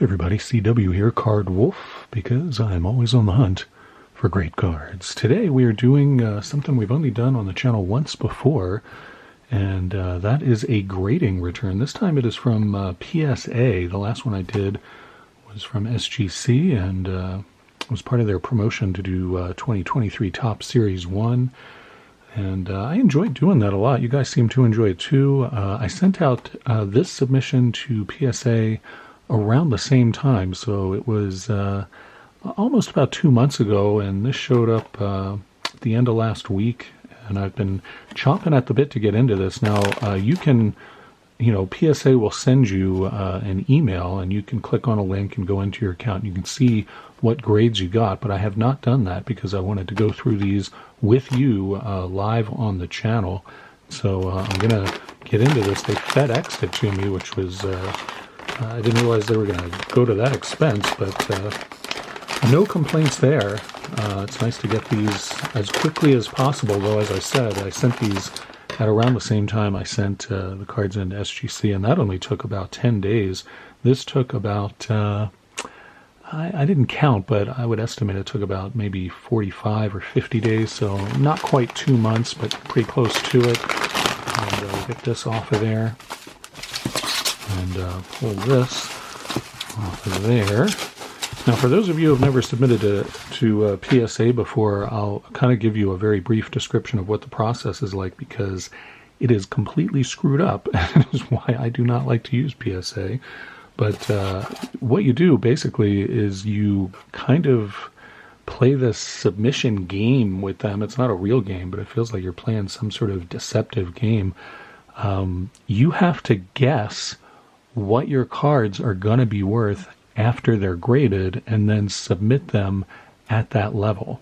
Everybody, CW here, Card Wolf, because I'm always on the hunt for great cards. Today we are doing something we've only done on the channel once before, and that is a grading return. This time it is from PSA. The last one I did was from SGC, and it was part of their promotion to do 2023 Top Series 1. And I enjoyed doing that a lot. You guys seem to enjoy it too. I sent out this submission to PSA around the same time, so it was almost about 2 months ago, and this showed up at the end of last week, and I've been chomping at the bit to get into this. Now, you can, PSA will send you an email, and you can click on a link and go into your account, and you can see what grades you got, but I have not done that because I wanted to go through these with you live on the channel. So I'm going to get into this. They FedExed it to me, which was... I didn't realize they were going to go to that expense, but no complaints there. It's nice to get these as quickly as possible, though, as I said, I sent these at around the same time I sent the cards into SGC, and that only took about 10 days. This took about, I didn't count, but I would estimate it took about maybe 45 or 50 days, so not quite 2 months, but pretty close to it. And get this off of there. And pull this off of there. Now, for those of you who have never submitted to PSA before, I'll kind of give you a very brief description of what the process is like, because it is completely screwed up, and it is why I do not like to use PSA. But what you do, basically, is you kind of play this submission game with them. It's not a real game, but it feels like you're playing some sort of deceptive game. You have to guess what your cards are going to be worth after they're graded, and then submit them at that level.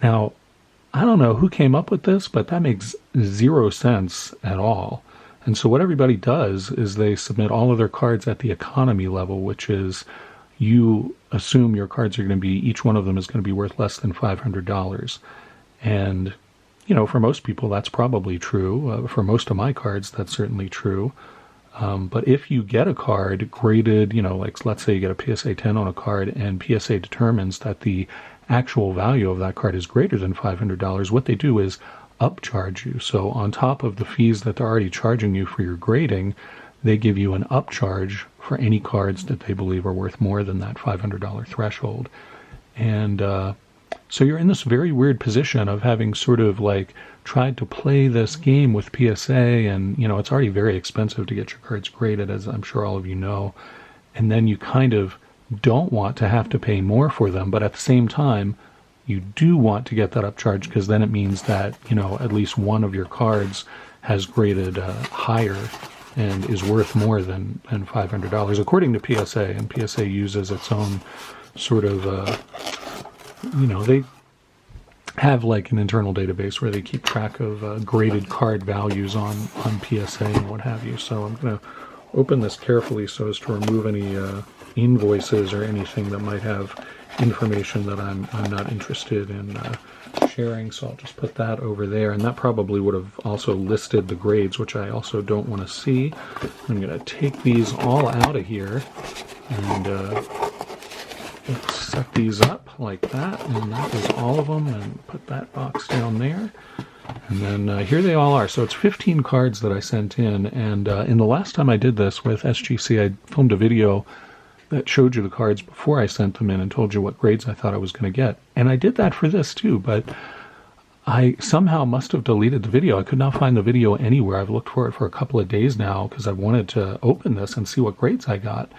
Now, I don't know who came up with this, but that makes zero sense at all. And so what everybody does is they submit all of their cards at the economy level, which is you assume your cards are going to be, each one of them is going to be worth less than $500. And, for most people, that's probably true. For most of my cards, that's certainly true. But if you get a card graded, like let's say you get a PSA 10 on a card, and PSA determines that the actual value of that card is greater than $500, what they do is upcharge you. So on top of the fees that they're already charging you for your grading, they give you an upcharge for any cards that they believe are worth more than that $500 threshold. And so you're in this very weird position of having sort of like tried to play this game with PSA, and it's already very expensive to get your cards graded, as I'm sure all of you know, and then you kind of don't want to have to pay more for them, but at the same time you do want to get that upcharge, because then it means that at least one of your cards has graded higher and is worth more than $500 according to PSA. And PSA uses its own sort of they have like an internal database where they keep track of graded card values on PSA and what have you. So I'm going to open this carefully so as to remove any invoices or anything that might have information that I'm not interested in sharing. So I'll just put that over there, and that probably would have also listed the grades, which I also don't want to see. I'm going to take these all out of here and set these up like that, and that is all of them, and put that box down there. And then here they all are. So it's 15 cards that I sent in, and in the last time I did this with SGC, I filmed a video that showed you the cards before I sent them in and told you what grades I thought I was going to get. And I did that for this too, but I somehow must have deleted the video. I could not find the video anywhere. I've looked for it for a couple of days now because I wanted to open this and see what grades I got.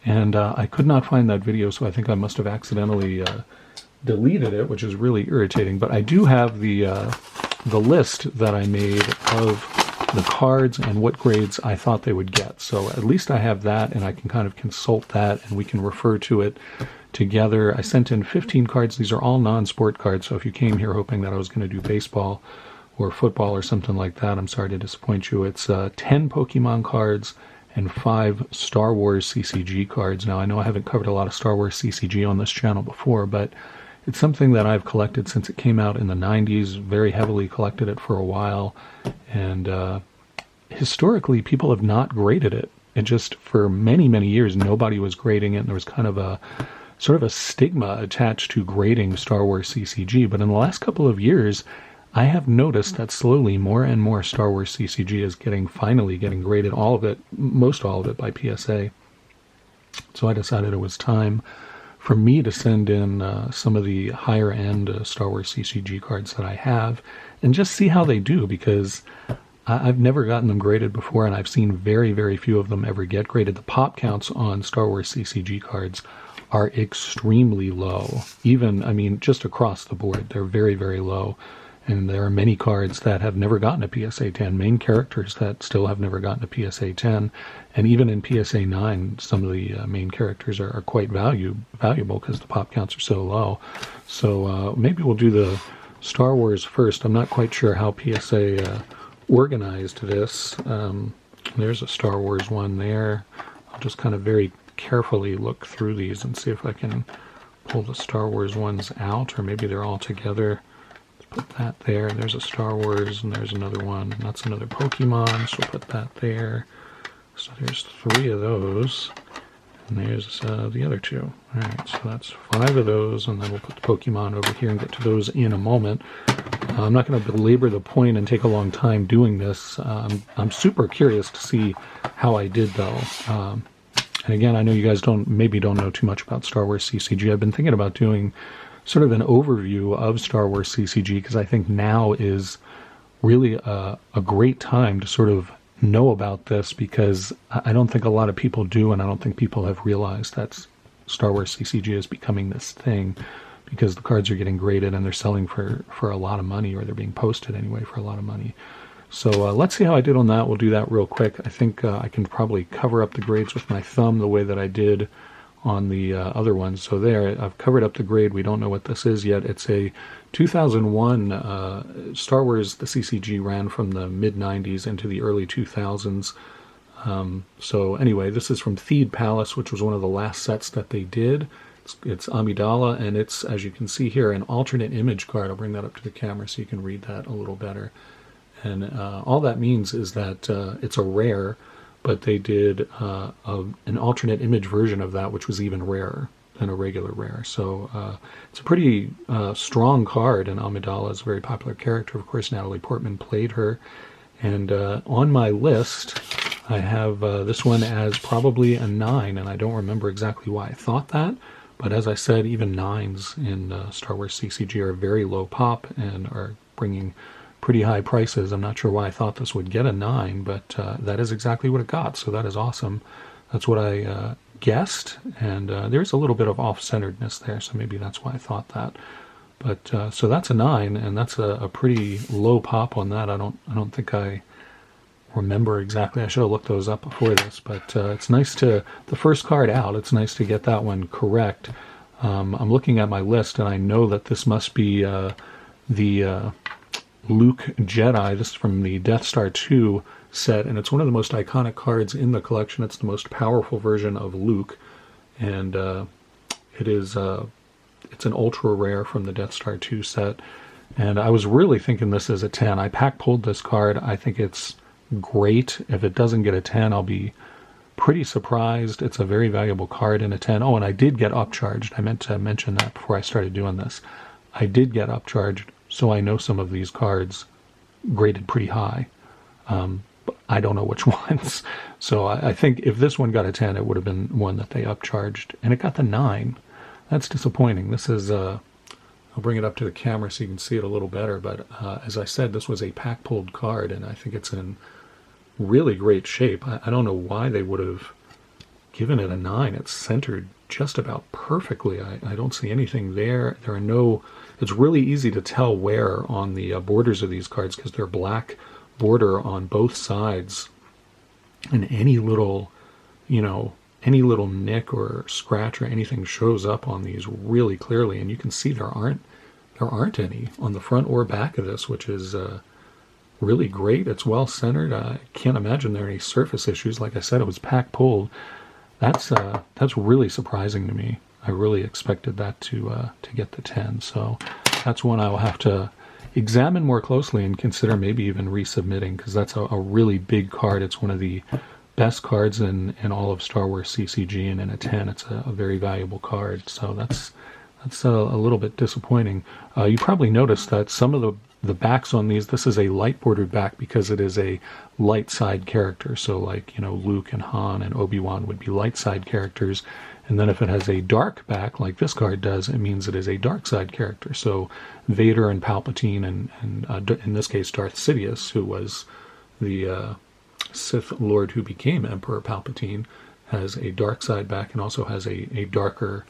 And I could not find that video, so I think I must have accidentally deleted it, which is really irritating. But I do have the list that I made of the cards and what grades I thought they would get. So at least I have that, and I can kind of consult that, and we can refer to it together. I sent in 15 cards. These are all non-sport cards, so if you came here hoping that I was going to do baseball or football or something like that, I'm sorry to disappoint you. It's 10 Pokemon cards and 5 Star Wars CCG cards. Now, I know I haven't covered a lot of Star Wars CCG on this channel before, but it's something that I've collected since it came out in the 90s, very heavily collected it for a while, and historically people have not graded it. it just, for many, many years, nobody was grading it, and there was kind of a sort of a stigma attached to grading Star Wars CCG. But in the last couple of years, I have noticed that slowly more and more Star Wars CCG is finally getting graded, all of it, most all of it, by PSA. So I decided it was time for me to send in some of the higher end Star Wars CCG cards that I have and just see how they do, because I've never gotten them graded before, and I've seen very, very few of them ever get graded. The pop counts on Star Wars CCG cards are extremely low. Even, I mean, just across the board, they're very, very low. And there are many cards that have never gotten a PSA 10, main characters that still have never gotten a PSA 10. And even in PSA 9, some of the main characters are quite valuable because the pop counts are so low. So maybe we'll do the Star Wars first. I'm not quite sure how PSA organized this. There's a Star Wars one there. I'll just kind of very carefully look through these and see if I can pull the Star Wars ones out, or maybe they're all together. Put that there. There's a Star Wars, and there's another one. And that's another Pokemon, so put that there. So there's 3 of those. And there's the other 2. Alright, so that's 5 of those, and then we'll put the Pokemon over here and get to those in a moment. I'm not going to belabor the point and take a long time doing this. I'm super curious to see how I did, though. And again, I know you guys maybe don't know too much about Star Wars CCG. I've been thinking about doing sort of an overview of Star Wars CCG, because I think now is really a great time to sort of know about this, because I don't think a lot of people do, and I don't think people have realized that Star Wars CCG is becoming this thing, because the cards are getting graded and they're selling for a lot of money, or they're being posted anyway for a lot of money. So let's see how I did on that. We'll do that real quick. I think I can probably cover up the grades with my thumb the way that I did on the other ones. So there, I've covered up the grade. We don't know what this is yet. It's a 2001 Star Wars. The CCG ran from the mid-90s into the early 2000s. So anyway, this is from Theed Palace, which was one of the last sets that they did. It's Amidala, and it's, as you can see here, an alternate image card. I'll bring that up to the camera so you can read that a little better. And all that means is that it's a rare, but they did an alternate image version of that, which was even rarer than a regular rare. So it's a pretty strong card, and Amidala is a very popular character. Of course, Natalie Portman played her. And on my list, I have this one as probably a 9, and I don't remember exactly why I thought that. But as I said, even 9s in Star Wars CCG are very low pop and are bringing pretty high prices. I'm not sure why I thought this would get a 9, but that is exactly what it got, so that is awesome. That's what I guessed, and there's a little bit of off-centeredness there, so maybe that's why I thought that. But so that's a 9, and that's a pretty low pop on that. I don't think I remember exactly. I should have looked those up before this, but it's nice to, the first card out, it's nice to get that one correct. I'm looking at my list, and I know that this must be the Luke Jedi. This is from the Death Star 2 set, and it's one of the most iconic cards in the collection. It's the most powerful version of Luke, and it is it's an ultra rare from the Death Star 2 set. And I was really thinking this is a 10. I pack pulled this card. I think it's great. If it doesn't get a 10, I'll be pretty surprised. It's a very valuable card in a 10. Oh, and I did get upcharged. I meant to mention that before I started doing this. I did get upcharged, so I know some of these cards graded pretty high. But I don't know which ones. So I think if this one got a 10, it would have been one that they upcharged. And it got the 9. That's disappointing. This is, I'll bring it up to the camera so you can see it a little better. But as I said, this was a pack-pulled card, and I think it's in really great shape. I don't know why they would have given it a 9. It's centered just about perfectly. I don't see anything there. There are no... It's really easy to tell where on the borders of these cards, because they're black border on both sides, and any little, any little nick or scratch or anything shows up on these really clearly, and you can see there aren't any on the front or back of this, which is really great. It's well centered. I can't imagine there are any surface issues. Like I said, it was pack pulled. That's really surprising to me. I really expected that to get the 10. So that's one I will have to examine more closely and consider maybe even resubmitting, because that's a really big card. It's one of the best cards in all of Star Wars CCG, and in a 10 it's a very valuable card. So that's a little bit disappointing. You probably noticed that some of the backs on these, this is a light bordered back because it is a light side character. So like, Luke and Han and Obi-Wan would be light side characters. And then if it has a dark back, like this card does, it means it is a dark side character. So Vader and Palpatine and in this case Darth Sidious, who was the Sith Lord who became Emperor Palpatine, has a dark side back and also has a darker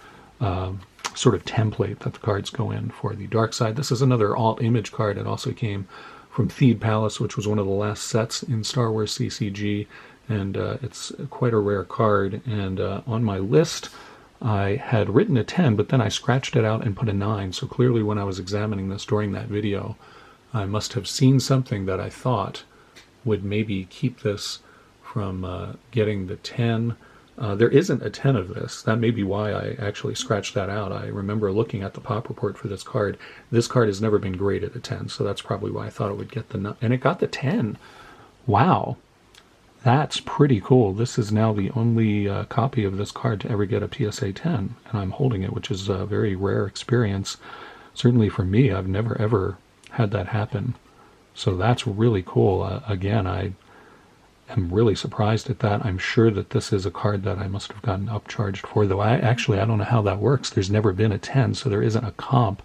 sort of template that the cards go in for the dark side. This is another alt image card. It also came from Theed Palace, which was one of the last sets in Star Wars CCG, and it's quite a rare card. And on my list I had written a 10, but then I scratched it out and put a 9. So clearly when I was examining this during that video, I must have seen something that I thought would maybe keep this from getting the 10. There isn't a 10 of this. That may be why I actually scratched that out. I remember looking at the pop report for this card. This card has never been graded a 10, so that's probably why I thought it would get the 9. And it got the 10. Wow. That's pretty cool. This is now the only copy of this card to ever get a PSA 10, and I'm holding it, which is a very rare experience. Certainly for me, I've never ever had that happen. So that's really cool. Again, I am really surprised at that. I'm sure that this is a card that I must have gotten upcharged for, though I don't know how that works. There's never been a 10, so there isn't a comp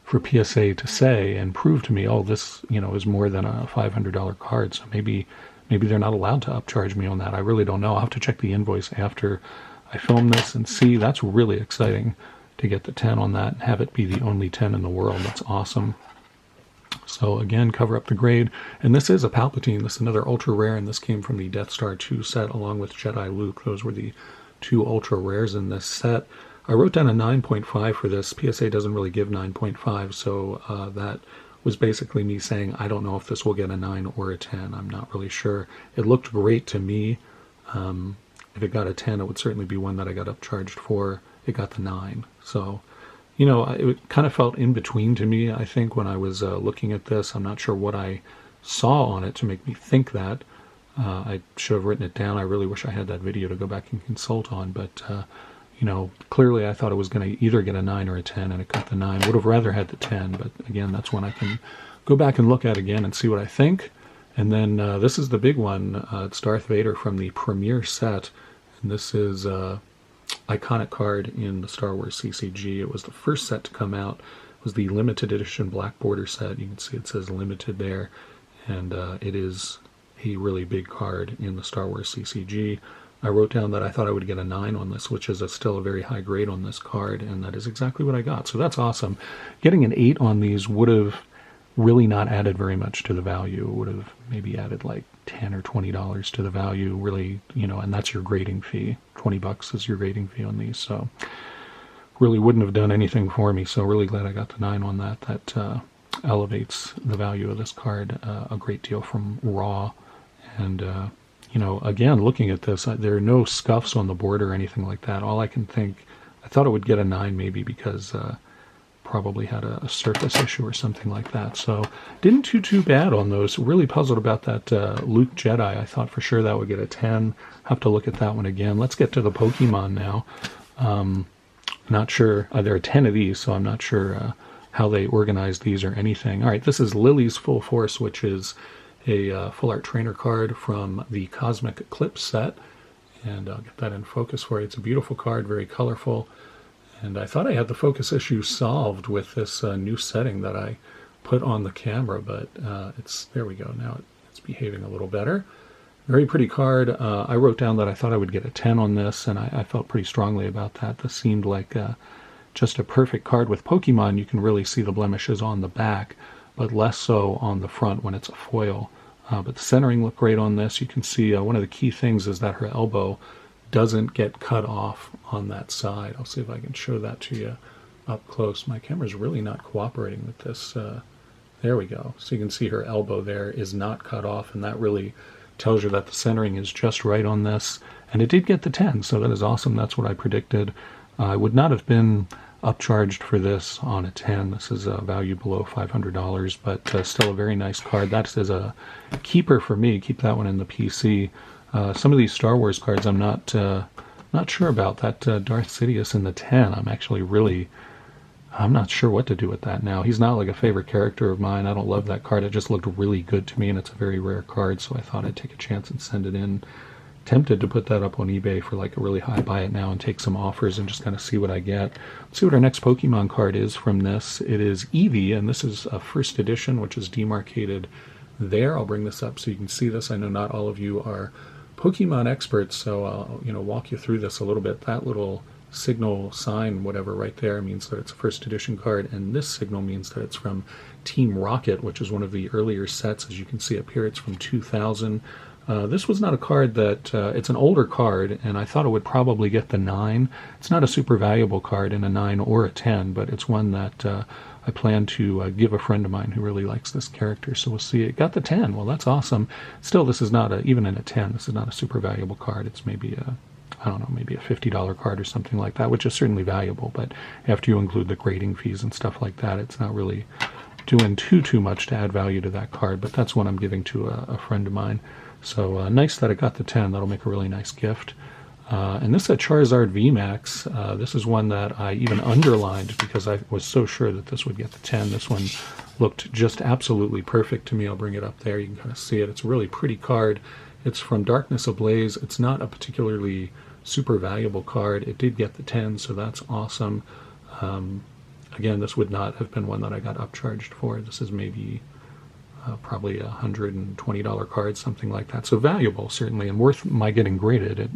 for PSA to say and prove to me, oh, this is more than a $500 card. So maybe they're not allowed to upcharge me on that. I really don't know. I'll have to check the invoice after I film this and see. That's really exciting to get the 10 on that and have it be the only 10 in the world. That's awesome. So again, cover up the grade. And this is a Palpatine. This is another ultra rare, and this came from the Death Star 2 set along with Jedi Luke. Those were the two ultra rares in this set. I wrote down a 9.5 for this. PSA doesn't really give 9.5, so that was basically me saying I don't know if this will get a 9 or a 10. I'm not really sure. It looked great to me. If it got a 10, it would certainly be one that I got upcharged for. It got the 9. So it kind of felt in between to me, I think, when I was looking at this. I'm not sure what I saw on it to make me think that. I should have written it down. I really wish I had that video to go back and consult on, but clearly I thought it was going to either get a 9 or a 10, and it got the 9. Would have rather had the 10, but again, that's one I can go back and look at again and see what I think. And then this is the big one. It's Darth Vader from the premiere set, and this is iconic card in the Star Wars CCG. It was the first set to come out. It was the limited edition black border set. You can see it says limited there, and it is a really big card in the Star Wars CCG. I wrote down that I thought I would get a 9 on this, which is still a very high grade on this card, and that is exactly what I got. So that's awesome. Getting an 8 on these would have really not added very much to the value. It would have maybe added like $10 or $20 to the value, really, and that's your grading fee. $20 is your grading fee on these, so really wouldn't have done anything for me. So really glad I got the 9 on that. That elevates the value of this card a great deal from raw. And again, looking at this, there are no scuffs on the border or anything like that. All I can think, I thought it would get a 9 maybe because probably had a surface issue or something like that. So didn't do too bad on those. Really puzzled about that Luke Jedi. I thought for sure that would get a 10. Have to look at that one again. Let's get to the Pokemon now. Not sure. There are 10 of these, so I'm not sure how they organized these or anything. All right, this is Lily's Full Force, which is a full art trainer card from the Cosmic Eclipse set, and I'll get that in focus for you. It's a beautiful card, very colorful, and I thought I had the focus issue solved with this new setting that I put on the camera, but there we go. Now it's behaving a little better. Very pretty card. I wrote down that I thought I would get a 10 on this, and I felt pretty strongly about that. This seemed like just a perfect card. With Pokemon, you can really see the blemishes on the back, but less so on the front when it's a foil. But the centering looked great on this. You can see one of the key things is that her elbow doesn't get cut off on that side. I'll see if I can show that to you up close. My camera's really not cooperating with this. There we go. So you can see her elbow there is not cut off, and that really tells you that the centering is just right on this. And it did get the 10, so that is awesome. That's what I predicted. I would not have been upcharged for this on a 10. This is a value below $500, but still a very nice card. That is a keeper for me. Keep that one in the PC. Some of these Star Wars cards I'm not sure about. That Darth Sidious in the 10, I'm not sure what to do with that now. He's not like a favorite character of mine. I don't love that card. It just looked really good to me, and it's a very rare card, so I thought I'd take a chance and send it in. Tempted to put that up on eBay for like a really high buy it now and take some offers and just kind of see what I get. Let's see what our next Pokemon card is from this. It is Eevee, and this is a first edition, which is demarcated there. I'll bring this up so you can see this. I know not all of you are Pokemon experts, so I'll walk you through this a little bit. That little signal sign, whatever, right there means that it's a first edition card, and this signal means that it's from Team Rocket, which is one of the earlier sets. As you can see up here, it's from 2000. This was not a card that, it's an older card, and I thought it would probably get the 9. It's not a super valuable card in a 9 or a 10, but it's one that I plan to give a friend of mine who really likes this character, so we'll see. It got the 10. Well, that's awesome. Still, this is not even in a 10, this is not a super valuable card. It's maybe I don't know, maybe a $50 card or something like that, which is certainly valuable, but after you include the grading fees and stuff like that, it's not really doing too much to add value to that card, but that's one I'm giving to a friend of mine. So nice that it got the 10. That'll make a really nice gift. And this is a Charizard VMAX. This is one that I even underlined because I was so sure that this would get the 10. This one looked just absolutely perfect to me. I'll bring it up there. You can kind of see it. It's a really pretty card. It's from Darkness Ablaze. It's not a particularly super valuable card. It did get the 10, so that's awesome. Again, this would not have been one that I got upcharged for. This is maybe probably a $120 card, something like that. So valuable, certainly, and worth my getting graded. It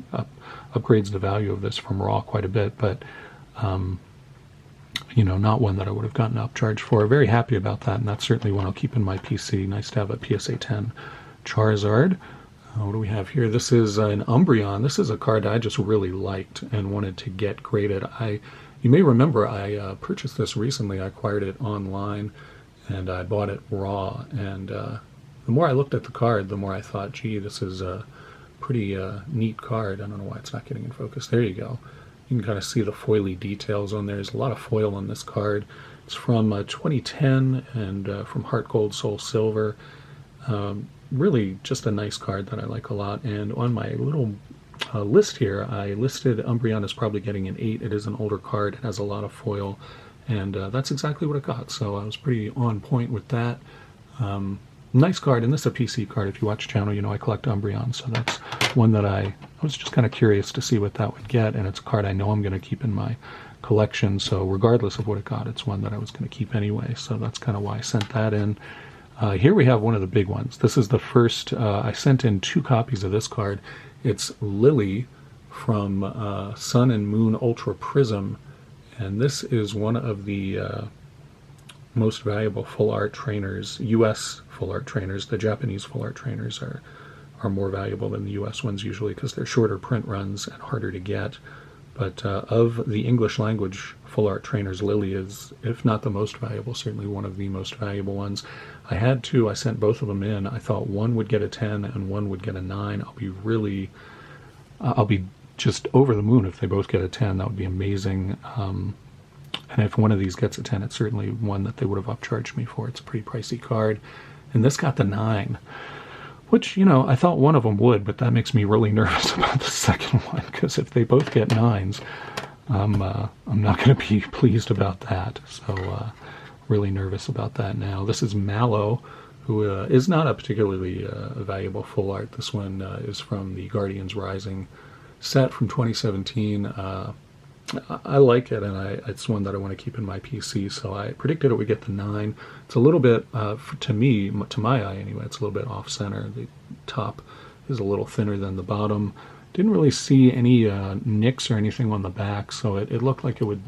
upgrades the value of this from raw quite a bit, but not one that I would have gotten upcharged for. Very happy about that, and that's certainly one I'll keep in my PC. Nice to have a PSA 10 Charizard. What do we have here? This is an Umbreon. This is a card I just really liked and wanted to get graded. You may remember I purchased this recently. I acquired it online, and I bought it raw. And the more I looked at the card, the more I thought, gee, this is a pretty neat card. I don't know why it's not getting in focus. There you go. You can kind of see the foily details on there. There's a lot of foil on this card. It's from 2010 and from Heart Gold, Soul Silver. Really just a nice card that I like a lot. And on my little list here, I listed Umbreon as probably getting an 8. It is an older card. It has a lot of foil. And that's exactly what it got. So I was pretty on point with that. Nice card. And this is a PC card. If you watch the channel, you know I collect Umbreon. So that's one that I was just kind of curious to see what that would get. And it's a card I know I'm going to keep in my collection. So regardless of what it got, it's one that I was going to keep anyway. So that's kind of why I sent that in. Here we have one of the big ones. This is the first, I sent in 2 copies of this card. It's Lily from Sun and Moon Ultra Prism, and this is one of the most valuable full art trainers, U.S. full art trainers. The Japanese full art trainers are more valuable than the U.S. ones usually because they're shorter print runs and harder to get. But of the English language full art trainers, Lily is, if not the most valuable, certainly one of the most valuable ones. I had 2. I sent both of them in. I thought one would get a 10 and one would get a 9. I'll be just over the moon if they both get a 10. That would be amazing. And if one of these gets a 10, it's certainly one that they would have upcharged me for. It's a pretty pricey card. And this got the 9. Which, I thought one of them would, but that makes me really nervous about the second one, because if they both get 9s, I'm not going to be pleased about that. So, really nervous about that now. This is Mallow, who is not a particularly valuable full art. This one is from the Guardians Rising set from 2017. I like it, and it's one that I want to keep in my PC, so I predicted it would get the 9. It's a little bit, to me, to my eye anyway, it's a little bit off-center. The top is a little thinner than the bottom. Didn't really see any nicks or anything on the back, so it looked like it would,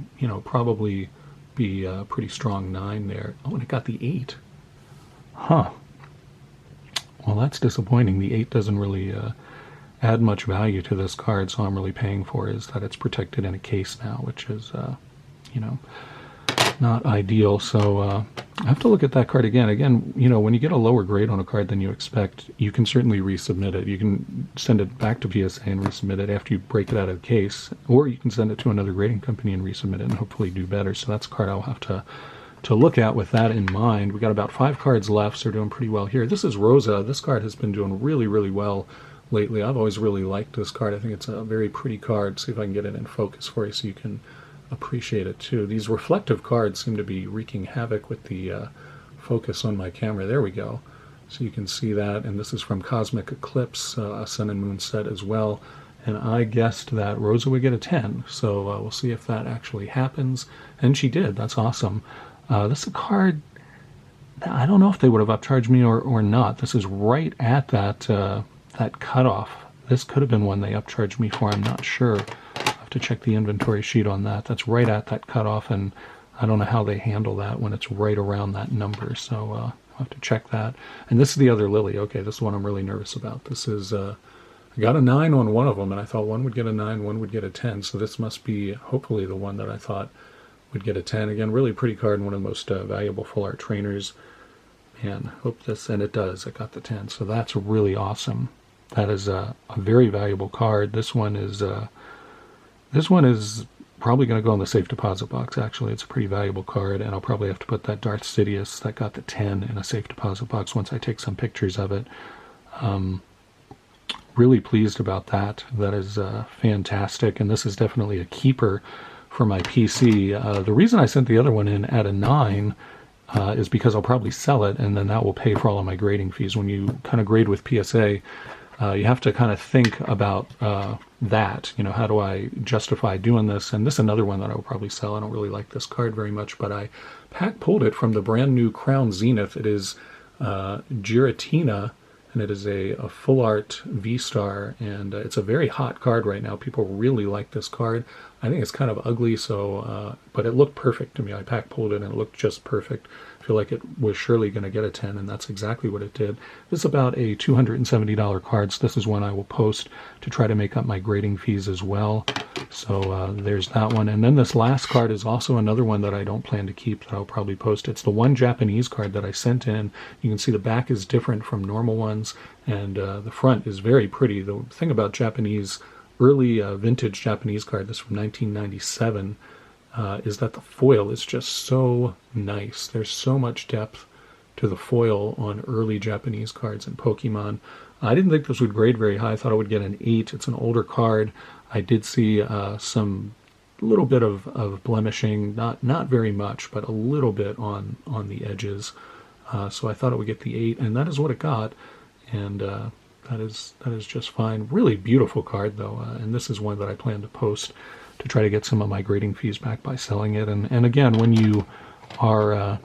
probably be a pretty strong 9 there. Oh, and it got the 8. Huh. Well, that's disappointing. The 8 doesn't really add much value to this card, so I'm really paying for is that it's protected in a case now, which is, not ideal. So I have to look at that card again. Again, when you get a lower grade on a card than you expect, you can certainly resubmit it. You can send it back to PSA and resubmit it after you break it out of the case, or you can send it to another grading company and resubmit it and hopefully do better. So that's a card I'll have to look at with that in mind. We got about 5 cards left, so we're doing pretty well here. This is Rosa. This card has been doing really, really well lately. I've always really liked this card. I think it's a very pretty card. See if I can get it in focus for you so you can appreciate it too. These reflective cards seem to be wreaking havoc with the focus on my camera. There we go. So you can see that, and this is from Cosmic Eclipse, a Sun and Moon set as well. And I guessed that Rosa would get a 10, so we'll see if that actually happens. And she did. That's awesome. This is a card, I don't know if they would have upcharged me or not. This is right at that that cutoff. This could have been one they upcharged me for. I'm not sure. I'll have to check the inventory sheet on that. That's right at that cutoff, and I don't know how they handle that when it's right around that number. So I'll have to check that. And this is the other Lily. Okay, this is one I'm really nervous about. This is... I got a 9 on one of them, and I thought one would get a 9, one would get a 10. So this must be hopefully the one that I thought would get a 10. Again, really pretty card and one of the most valuable full art trainers. Man, hope this, and it does. It got the 10, so that's really awesome. That is a very valuable card. This one is probably going to go in the safe deposit box. Actually, it's a pretty valuable card, and I'll probably have to put that Darth Sidious that got the 10 in a safe deposit box once I take some pictures of it. Really pleased about that. That is fantastic, and this is definitely a keeper for my PC. The reason I sent the other one in at a 9 is because I'll probably sell it, and then that will pay for all of my grading fees. When you kind of grade with PSA, you have to kind of think about that. You know, how do I justify doing this? And this is another one that I will probably sell. I don't really like this card very much, but I pulled it from the brand new Crown Zenith. It is Giratina, and it is a full art V-Star, and it's a very hot card right now. People really like this card. I think it's kind of ugly, so but it looked perfect to me. I pulled it and it looked just perfect. I feel like it was surely going to get a 10, and that's exactly what it did. This is about a $270 card, so this is one I will post to try to make up my grading fees as well. So there's that one. And then this last card is also another one that I don't plan to keep, that I'll probably post. It's the one Japanese card that I sent in. You can see the back is different from normal ones, and the front is very pretty. The thing about Japanese, early vintage Japanese card, this from 1997, is that the foil is just so nice. There's so much depth to the foil on early Japanese cards in Pokemon. I didn't think this would grade very high. I thought it would get an 8. It's an older card. I did see some little bit of blemishing, not very much, but a little bit on the edges. So I thought it would get the 8, and that is what it got. And that is just fine. Really beautiful card though, and this is one that I plan to post to try to get some of my grading fees back by selling it. And again, when you are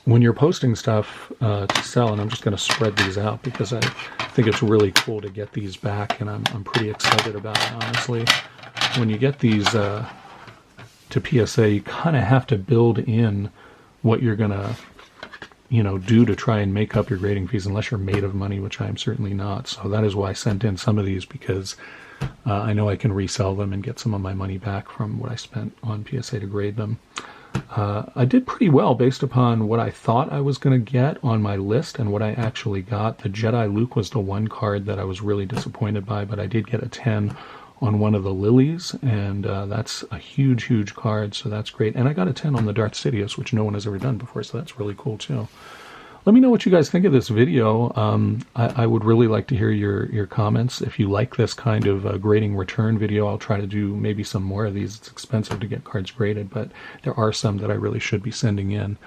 when you're posting stuff to sell, and I'm just going to spread these out because I think it's really cool to get these back, and I'm pretty excited about it, honestly. When you get these to PSA, you kind of have to build in what you're going to do to try and make up your grading fees, unless you're made of money, which I am certainly not. So that is why I sent in some of these, because I know I can resell them and get some of my money back from what I spent on PSA to grade them. I did pretty well based upon what I thought I was going to get on my list and what I actually got. The Jedi Luke was the one card that I was really disappointed by, but I did get a 10 on one of the Lilies, and that's a huge card, so that's great. And I got a 10 on the Darth Sidious, which no one has ever done before, so that's really cool too. Let me know what you guys think of this video. I would really like to hear your comments. If you like this kind of grading return video, I'll try to do maybe some more of these. It's expensive to get cards graded, but there are some that I really should be sending in.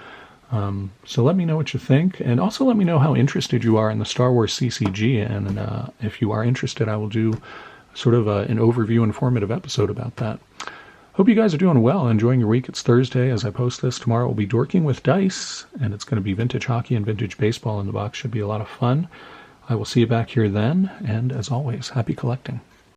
So let me know what you think, and also let me know how interested you are in the Star Wars CCG, and if you are interested, I will do sort of an overview, informative episode about that. Hope you guys are doing well, enjoying your week. It's Thursday as I post this. Tomorrow will be Dorking with Dice, and it's going to be vintage hockey and vintage baseball in the box. Should be a lot of fun. I will see you back here then, and as always, happy collecting.